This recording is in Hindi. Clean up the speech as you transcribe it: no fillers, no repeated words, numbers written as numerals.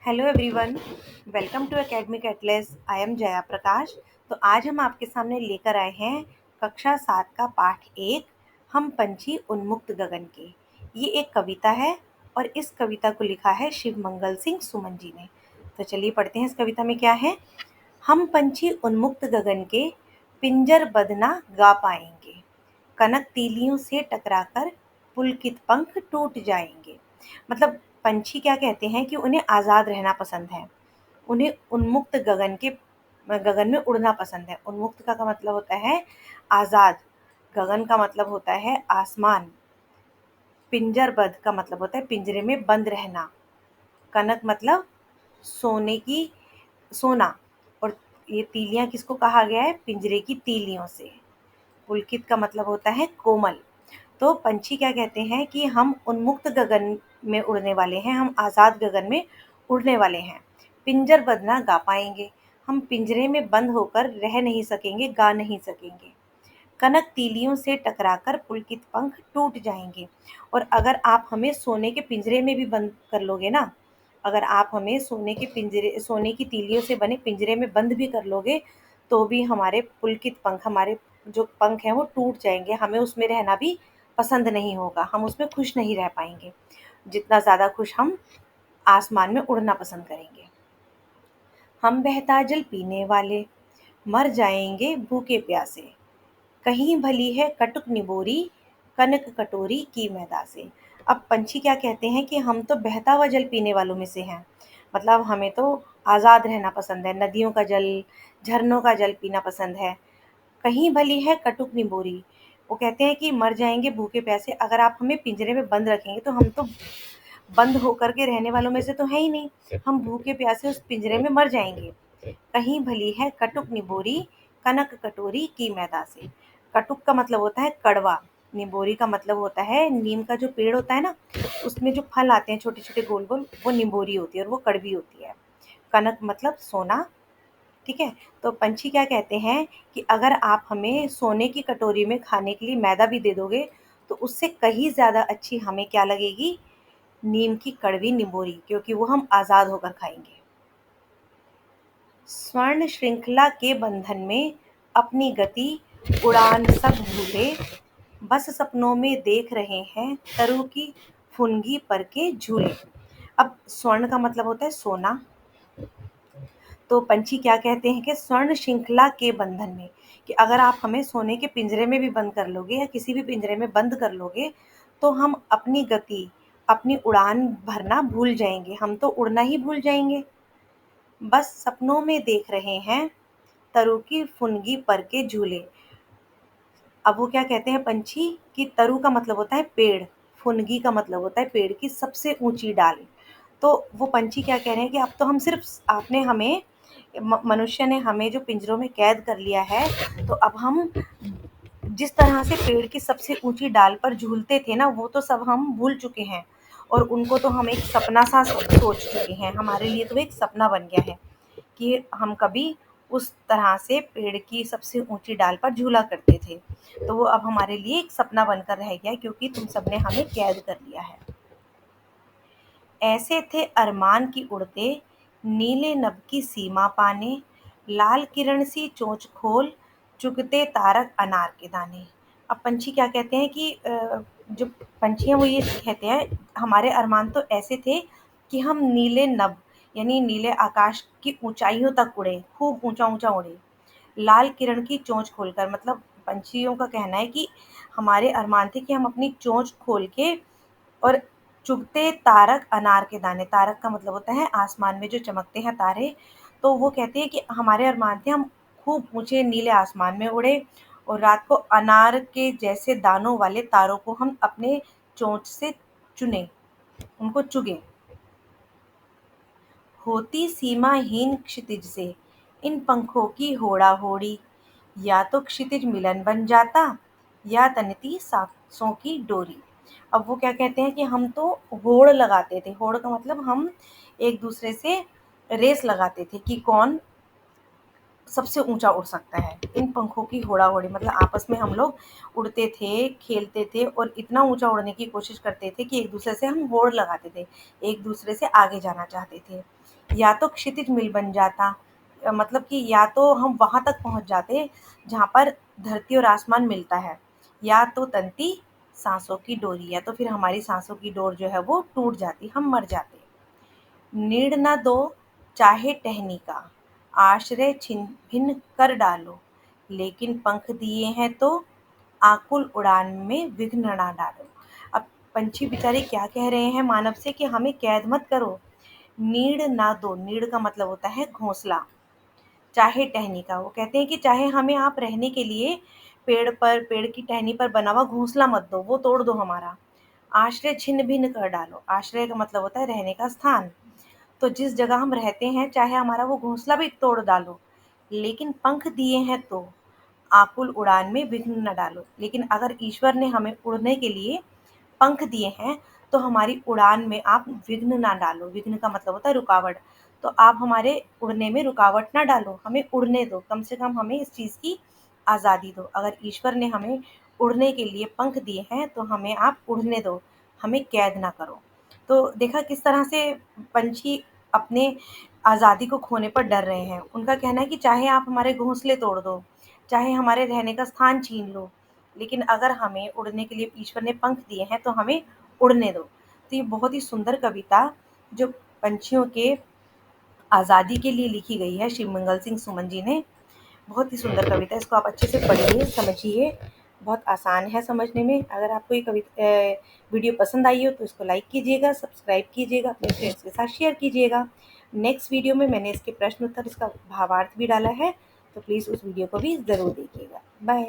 Hello everyone, welcome to Academic Atlas. I am Jaya Prakash. तो आज हम आपके सामने लेकर आए हैं कक्षा 7 का पाठ 1, हम पंछी उन्मुक्त गगन के। ये एक कविता है और इस कविता को लिखा है शिव मंगल सिंह सुमन जी ने। तो चलिए पढ़ते हैं इस कविता में क्या है। हम पंछी उन्मुक्त गगन के, पिंजर बदना गा पाएंगे, कनक तीलियों से टकराकर पुलकित पंख टूट जाएंगे। मतलब पंछी क्या कहते हैं कि उन्हें आज़ाद रहना पसंद है, उन्हें उन्मुक्त गगन में उड़ना पसंद है। उन्मुक्त का मतलब होता है आज़ाद, गगन का मतलब होता है आसमान, पिंजरबद्ध का मतलब होता है पिंजरे में बंद रहना, कनक मतलब सोना, और ये तीलियां किसको कहा गया है, पिंजरे की तीलियों से। पुलकित का मतलब होता है कोमल। तो पंछी क्या कहते हैं कि हम उन्मुक्त गगन में उड़ने वाले हैं, हम आज़ाद गगन में उड़ने वाले हैं। पिंजर बदना गा पाएंगे, हम पिंजरे में बंद होकर रह नहीं सकेंगे, गा नहीं सकेंगे। कनक तीलियों से टकराकर पुलकित पंख टूट जाएंगे। और अगर आप हमें सोने के पिंजरे में भी बंद कर लोगे ना, अगर आप हमें सोने की तीलियों से बने पिंजरे में बंद भी कर लोगे, तो भी हमारे पुलकित पंख, हमारे जो पंख हैं वो टूट जाएंगे, हमें उसमें रहना भी पसंद नहीं होगा, हम उसमें खुश नहीं रह पाएंगे जितना ज़्यादा खुश हम आसमान में उड़ना पसंद करेंगे। हम बहता जल पीने वाले, मर जाएंगे भूखे प्यासे, कहीं भली है कटुक निबोरी, कनक कटोरी की मैदा से। अब पंछी क्या कहते हैं कि हम तो बहता हुआ जल पीने वालों में से हैं, मतलब हमें तो आज़ाद रहना पसंद है, नदियों का जल, झरनों का जल पीना पसंद है। कहीं भली है कटुक निबोरी, वो कहते हैं कि मर जाएंगे भूखे प्यासे, अगर आप हमें पिंजरे में बंद रखेंगे तो हम तो बंद होकर के रहने वालों में से तो है ही नहीं, हम भूखे प्यासे उस पिंजरे में मर जाएंगे। कहीं भली है कटुक निबोरी, कनक कटोरी की मैदा से। कटुक का मतलब होता है कड़वा, निबोरी का मतलब होता है नीम का जो पेड़ होता है ना, उसमें जो फल आते हैं छोटे छोटे गोल गोल, वो निबोरी होती है और वो कड़वी होती है। कनक मतलब सोना, ठीक है। तो पंछी क्या कहते हैं कि अगर आप हमें सोने की कटोरी में खाने के लिए मैदा भी दे दोगे, तो उससे कहीं ज़्यादा अच्छी हमें क्या लगेगी, नीम की कड़वी निबोरी, क्योंकि वो हम आज़ाद होकर खाएंगे। स्वर्ण श्रृंखला के बंधन में अपनी गति उड़ान सब भूले, बस सपनों में देख रहे हैं तरु की फुनगी पर के झूले। अब स्वर्ण का मतलब होता है सोना, तो पंछी क्या कहते हैं कि स्वर्ण श्रृंखला के बंधन में, कि अगर आप हमें सोने के पिंजरे में भी बंद कर लोगे या किसी भी पिंजरे में बंद कर लोगे, तो हम अपनी गति, अपनी उड़ान भरना भूल जाएंगे, हम तो उड़ना ही भूल जाएंगे। बस सपनों में देख रहे हैं तरु की फुनगी पर के झूले। अब वो क्या कहते हैं पंछी कि तरु का मतलब होता है पेड़, फुनगी का मतलब होता है पेड़ की सबसे ऊंची डाल। तो वो पंछी क्या कह रहे हैं कि अब तो हम सिर्फ आपने हमें मनुष्य ने हमें जो पिंजरों में कैद कर लिया है, तो अब हम जिस तरह से पेड़ की सबसे ऊंची डाल पर झूलते थे ना, वो तो सब हम भूल चुके हैं, और उनको तो हम एक सपना सा सोच चुके हैं, हमारे लिए तो एक सपना बन गया है कि हम कभी उस तरह से पेड़ की सबसे ऊंची डाल पर झूला करते थे। तो वो अब हमारे लिए एक सपना बनकर रह गया, क्योंकि तुम सबने हमें कैद कर लिया है। ऐसे थे अरमान की उड़ते, नीले नभ की सीमा पाने, लाल किरण सी चोंच खोल, चुगते तारक अनार के दाने। अब पंछी क्या कहते हैं कि जो पंछी हैं वो ये कहते हैं हमारे अरमान तो ऐसे थे कि हम नीले नभ यानी नीले आकाश की ऊंचाइयों तक उड़े, खूब ऊंचा ऊंचा उड़े। लाल किरण की चोंच खोलकर, मतलब पंछियों का कहना है कि हमारे अरमान थे कि हम अपनी चोंच खोल के और चुगते तारक अनार के दाने, तारक का मतलब होता है आसमान में जो चमकते हैं तारे। तो वो कहते हैं कि हमारे अरमान थे हम खूब ऊंचे नीले आसमान में उड़े, और रात को अनार के जैसे दानों वाले तारों को हम अपने चोंच से चुने, उनको चुगे। होती सीमाहीन क्षितिज से इन पंखों की होड़ा होड़ी, या तो क्षितिज मिलन बन जाता, या तनती सांसों की डोरी। अब वो क्या कहते हैं कि हम तो होड़ लगाते थे, होड़ का मतलब हम एक दूसरे से रेस लगाते थे कि कौन सबसे ऊंचा उड़ सकता है। इन पंखों की होड़ा-होड़ी मतलब आपस में हम लोग उड़ते थे, खेलते थे और इतना ऊंचा उड़ने की कोशिश करते थे कि एक दूसरे से हम होड़ लगाते थे, एक दूसरे से आगे जाना चाहते थे। या तो क्षितिज मिल बन जाता, मतलब कि या तो हम वहां तक पहुंच जाते जहां पर धरती और आसमान मिलता है, या तो तंती सांसों की डोरी, या तो फिर हमारी सांसों की डोर जो है वो टूट जाती, हम मर जाते। नीड़ न दो चाहे टहनी का, आश्रय छिन भिन्न कर डालो, लेकिन पंख दिए हैं तो आकुल उड़ान में विघ्न ना डालो। अब पंछी बेचारे क्या कह रहे हैं मानव से कि हमें कैद मत करो। नीड़ ना दो, नीड़ का मतलब होता है घोंसला, चाहे टहनी का, वो कहते हैं कि चाहे हमें आप रहने के लिए पेड़ की टहनी पर बना हुआ घोंसला मत दो, वो तोड़ दो हमारा। आश्रय छिन्न भिन्न कर डालो, आश्रय का मतलब होता है रहने का स्थान, तो जिस जगह हम रहते हैं चाहे हमारा वो घोंसला भी तोड़ डालो, लेकिन पंख दिए हैं तो आकुल उड़ान में विघ्न न डालो। लेकिन अगर ईश्वर ने हमें उड़ने के लिए पंख दिए हैं तो हमारी उड़ान में आप विघ्न ना डालो। विघ्न का मतलब होता है रुकावट, तो आप हमारे उड़ने में रुकावट ना डालो, हमें उड़ने दो, कम से कम हमें इस चीज़ की आज़ादी दो। अगर ईश्वर ने हमें उड़ने के लिए पंख दिए हैं तो हमें आप उड़ने दो, हमें कैद ना करो। तो देखा किस तरह से पंछी अपने आज़ादी को खोने पर डर रहे हैं। उनका कहना है कि चाहे आप हमारे घोंसले तोड़ दो, चाहे हमारे रहने का स्थान छीन लो, लेकिन अगर हमें उड़ने के लिए ईश्वर ने पंख दिए हैं तो हमें उड़ने दो। तो ये बहुत ही सुंदर कविता जो पंछियों के आज़ादी के लिए लिखी गई है शिवमंगल सिंह सुमन जी ने। बहुत ही सुंदर कविता है, इसको आप अच्छे से पढ़िए, समझिए, बहुत आसान है समझने में। अगर आपको ये वीडियो पसंद आई हो तो इसको लाइक कीजिएगा, सब्सक्राइब कीजिएगा, अपने फ्रेंड्स के साथ शेयर कीजिएगा। नेक्स्ट वीडियो में मैंने इसके प्रश्न उत्तर, इसका भावार्थ भी डाला है, तो प्लीज़ उस वीडियो को भी ज़रूर देखिएगा। बाय।